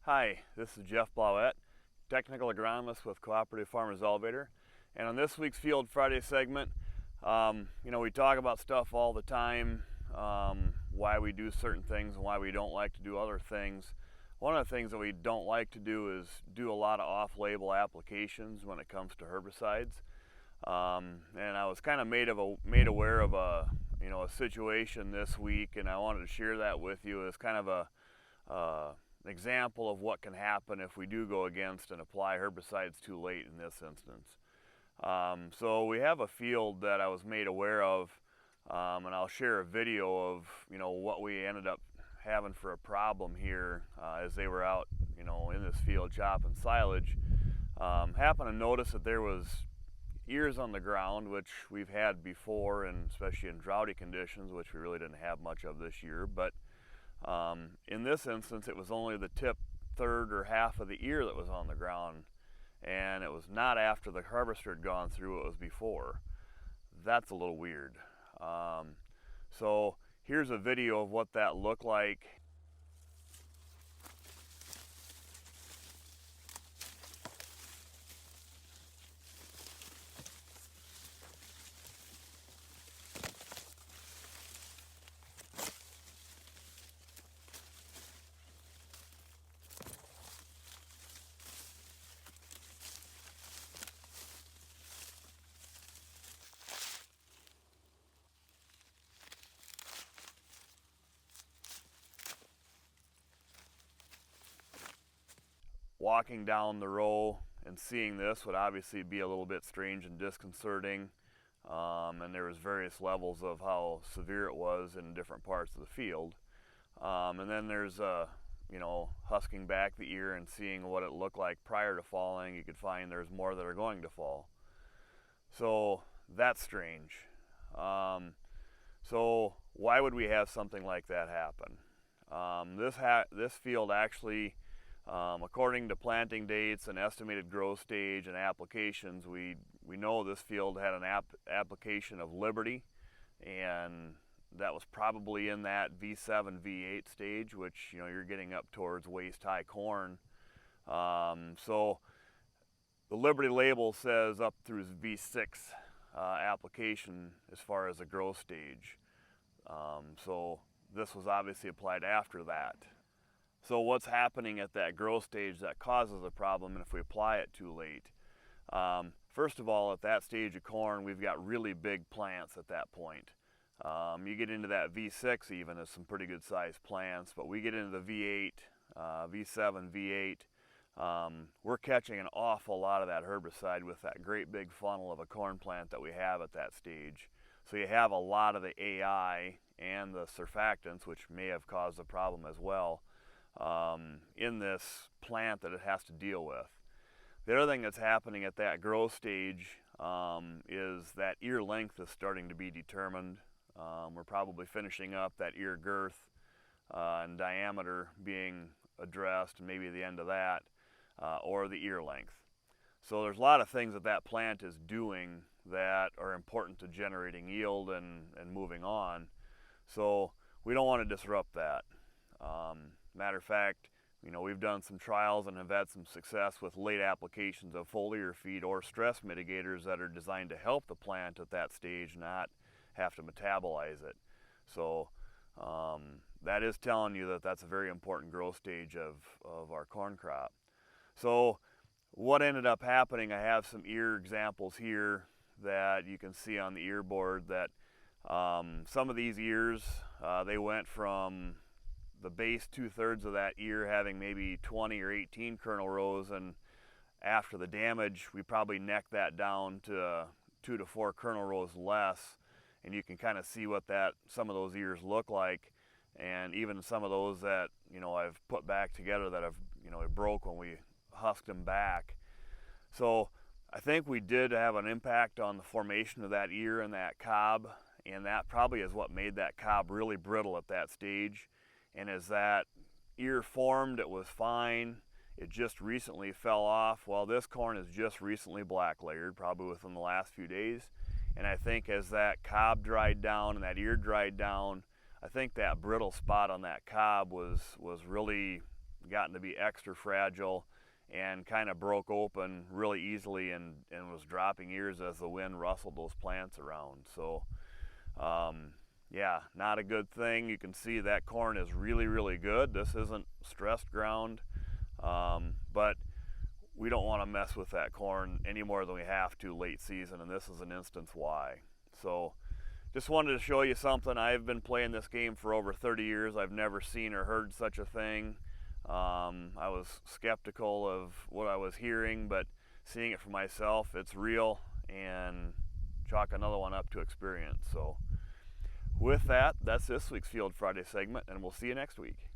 Hi, this is Jeff Blauette, technical agronomist with Cooperative Farmers Elevator. And on this week's Field Friday segment, we talk about stuff all the time, why we do certain things and why we don't like to do other things. One of the things that we don't like to do is do a lot of off-label applications when it comes to herbicides. And I was kind of made aware of a situation this week, and I wanted to share that with you as kind of an example of what can happen if we do go against and apply herbicides too late in this instance. So we have a field that I was made aware of, and I'll share a video of what we ended up having for a problem here as they were out in this field chopping silage. Happened to notice that there was ears on the ground, which we've had before, and especially in droughty conditions, which we really didn't have much of this year. But in this instance, it was only the tip third or half of the ear that was on the ground, and it was not after the harvester had gone through, it was before. That's a little weird. So here's a video of what that looked like. Walking down the row and seeing this would obviously be a little bit strange and disconcerting, and there was various levels of how severe it was in different parts of the field. And then there's husking back the ear and seeing what it looked like prior to falling. You could find there's more that are going to fall. So that's strange. So why would we have something like that happen? This field actually, according to planting dates and estimated growth stage and applications, we know this field had an application of Liberty, and that was probably in that V7, V8 stage, which you're getting up towards waist-high corn. So the Liberty label says up through V6 application as far as the growth stage. So this was obviously applied after that. So what's happening at that growth stage that causes a problem, and if we apply it too late? First of all, at that stage of corn, we've got really big plants at that point. You get into that V6 even as some pretty good sized plants, but we get into the V8, V7, V8, we're catching an awful lot of that herbicide with that great big funnel of a corn plant that we have at that stage. So you have a lot of the AI and the surfactants, which may have caused the problem as well, in this plant that it has to deal with. The other thing that's happening at that growth stage is that ear length is starting to be determined. We're probably finishing up that ear girth and diameter being addressed, and maybe the end of that, or the ear length. So there's a lot of things that plant is doing that are important to generating yield and moving on. So we don't want to disrupt that. Matter of fact, we've done some trials and have had some success with late applications of foliar feed or stress mitigators that are designed to help the plant at that stage, not have to metabolize it. So that is telling you that that's a very important growth stage of our corn crop. So what ended up happening, I have some ear examples here that you can see on the ear board that some of these ears, they went from the base 2/3 of that ear having maybe 20 or 18 kernel rows, and after the damage we probably necked that down to 2 to 4 kernel rows less, and you can kind of see what some of those ears look like, and even some of those that I've put back together that it broke when we husked them back. So I think we did have an impact on the formation of that ear and that cob, and that probably is what made that cob really brittle at that stage. And as that ear formed, it was fine. It just recently fell off. Well, this corn is just recently black layered, probably within the last few days. And I think as that cob dried down and that ear dried down, I think that brittle spot on that cob was really gotten to be extra fragile and kind of broke open really easily and was dropping ears as the wind rustled those plants around. So yeah, not a good thing. You can see that corn is really, really good. This isn't stressed ground, but we don't want to mess with that corn any more than we have to late season, and this is an instance why. So just wanted to show you something. I've been playing this game for over 30 years. I've never seen or heard such a thing. I was skeptical of what I was hearing, but seeing it for myself, it's real, and chalk another one up to experience. So with that, that's this week's Field Friday segment, and we'll see you next week.